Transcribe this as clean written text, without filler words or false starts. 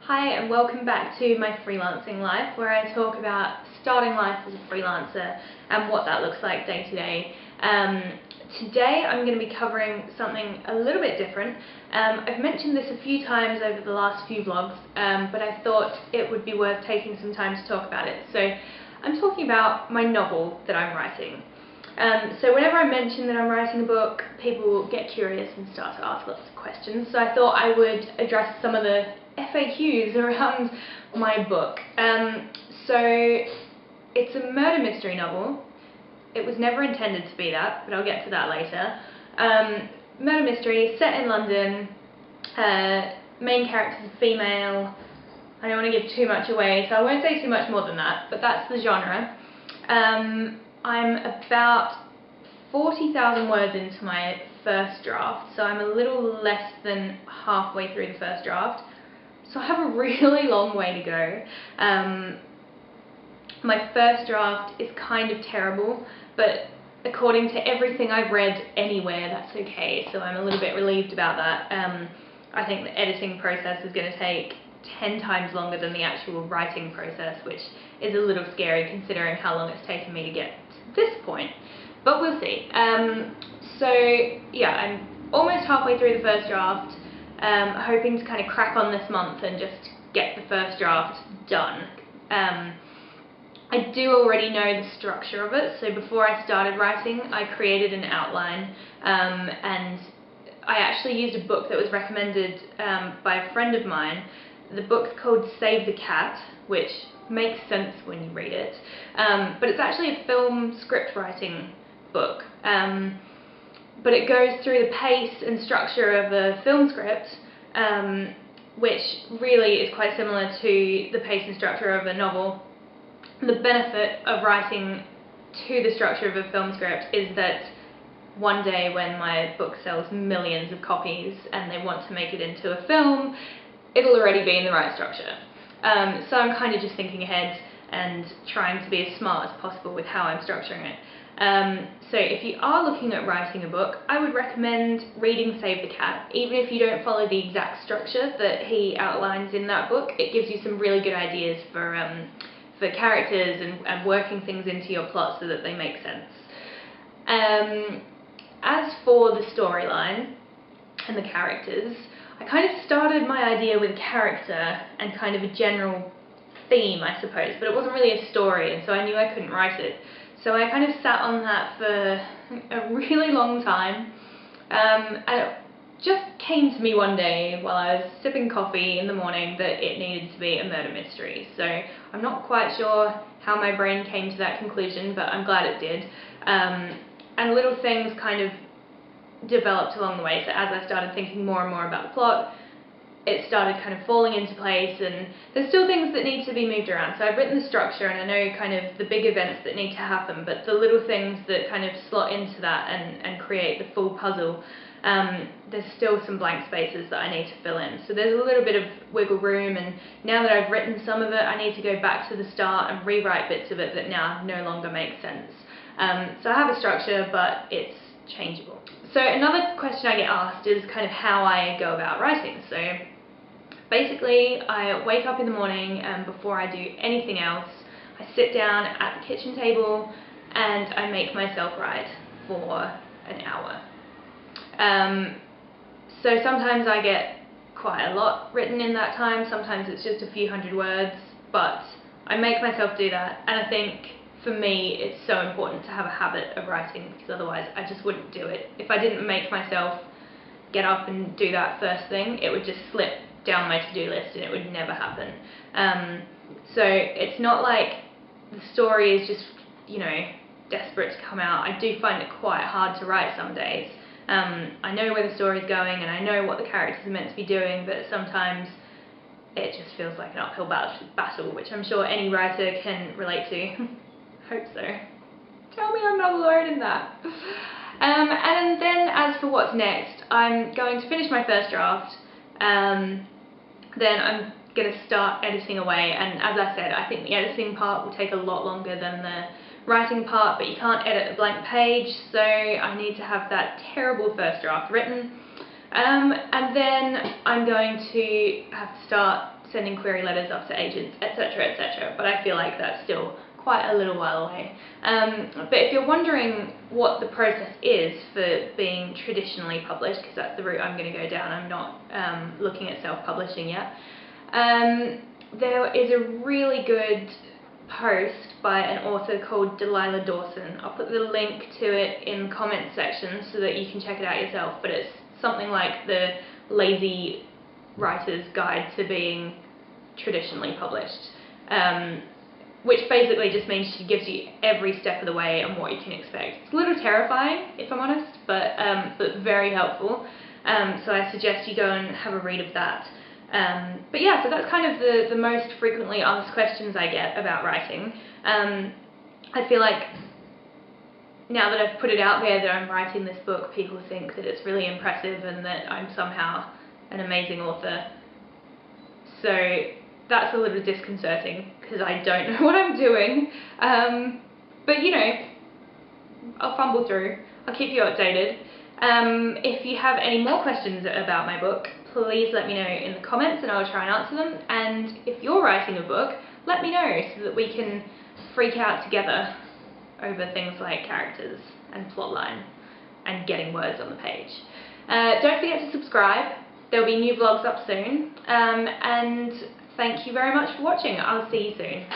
Hi and welcome back to my freelancing life, where I talk about starting life as a freelancer and what that looks like day to day. Today I'm going to be covering something a little bit different. I've mentioned this a few times over the last few vlogs, but I thought it would be worth taking some time to talk about it. So I'm talking about my novel that I'm writing. So whenever I mention that I'm writing a book, people get curious and start to ask lots of questions. So I thought I would address some of the FAQs around my book. So it's a murder mystery novel. It was never intended to be that, but I'll get to that later. Murder mystery, set in London, main character is a female. I don't want to give too much away, so I won't say too much more than that, but that's the genre. I'm about 40,000 words into my first draft, so I'm a little less than halfway through the first draft. So I have a really long way to go. My first draft is kind of terrible, but according to everything I've read anywhere, that's okay, so I'm a little bit relieved about that. I think the editing process is going to take 10 times longer than the actual writing process, which is a little scary considering how long it's taken me to get to this point, but we'll see. So yeah, I'm almost halfway through the first draft, hoping to kind of crack on this month and just get the first draft done. I do already know the structure of it, so before I started writing I created an outline, and I actually used a book that was recommended by a friend of mine. The book's called Save the Cat, which makes sense when you read it, but it's actually a film script writing book. But it goes through the pace and structure of a film script, which really is quite similar to the pace and structure of a novel. The benefit of writing to the structure of a film script is that one day when my book sells millions of copies and they want to make it into a film, it'll already be in the right structure. So I'm kind of just thinking ahead and trying to be as smart as possible with how I'm structuring it. So if you are looking at writing a book, I would recommend reading Save the Cat. Even if you don't follow the exact structure that he outlines in that book, it gives you some really good ideas for characters and working things into your plot so that they make sense. As for the storyline and the characters, I kind of started my idea with character and kind of a general theme, I suppose, but it wasn't really a story, and so I knew I couldn't write it. So I kind of sat on that for a really long time, and it just came to me one day while I was sipping coffee in the morning that it needed to be a murder mystery. So I'm not quite sure how my brain came to that conclusion, but I'm glad it did. And little things kind of developed along the way, so as I started thinking more and more about the plot, it started kind of falling into place, and there's still things that need to be moved around. So I've written the structure and I know kind of the big events that need to happen, but the little things that kind of slot into that and create the full puzzle, there's still some blank spaces that I need to fill in. So there's a little bit of wiggle room, and now that I've written some of it, I need to go back to the start and rewrite bits of it that now no longer make sense. So I have a structure, but it's changeable. So another question I get asked is kind of how I go about writing. So basically I wake up in the morning, and before I do anything else I sit down at the kitchen table and I make myself write for an hour. So sometimes I get quite a lot written in that time, sometimes it's just a few hundred words, but I make myself do that, and I think for me it's so important to have a habit of writing, because otherwise I just wouldn't do it. If I didn't make myself get up and do that first thing, it would just slip down my to-do list and it would never happen. So it's not like the story is just, you know, desperate to come out. I do find it quite hard to write some days. I know where the story's going and I know what the characters are meant to be doing, but sometimes it just feels like an uphill battle, which I'm sure any writer can relate to. Hope so. Tell me I'm not alone in that. And then as for what's next, I'm going to finish my first draft, then I'm going to start editing away, and as I said, I think the editing part will take a lot longer than the writing part, but you can't edit a blank page, so I need to have that terrible first draft written. And then I'm going to have to start sending query letters off to agents, etc., etc. But I feel like that's still quite a little while away. But if you're wondering what the process is for being traditionally published, because that's the route I'm going to go down, I'm not looking at self-publishing yet, there is a really good post by an author called Delilah Dawson. I'll put the link to it in the comments section so that you can check it out yourself, but it's something like the lazy writer's guide to being traditionally published, which basically just means she gives you every step of the way and what you can expect. It's a little terrifying, if I'm honest, but very helpful, so I suggest you go and have a read of that. But yeah, so that's kind of the most frequently asked questions I get about writing. I feel like now that I've put it out there that I'm writing this book, people think that it's really impressive and that I'm somehow an amazing author. So that's a little disconcerting because I don't know what I'm doing. But you know, I'll fumble through. I'll keep you updated. If you have any more questions about my book, please let me know in the comments and I'll try and answer them. And if you're writing a book, let me know so that we can freak out together over things like characters and plotline and getting words on the page. Don't forget to subscribe. There'll be new vlogs up soon. And thank you very much for watching. I'll see you soon.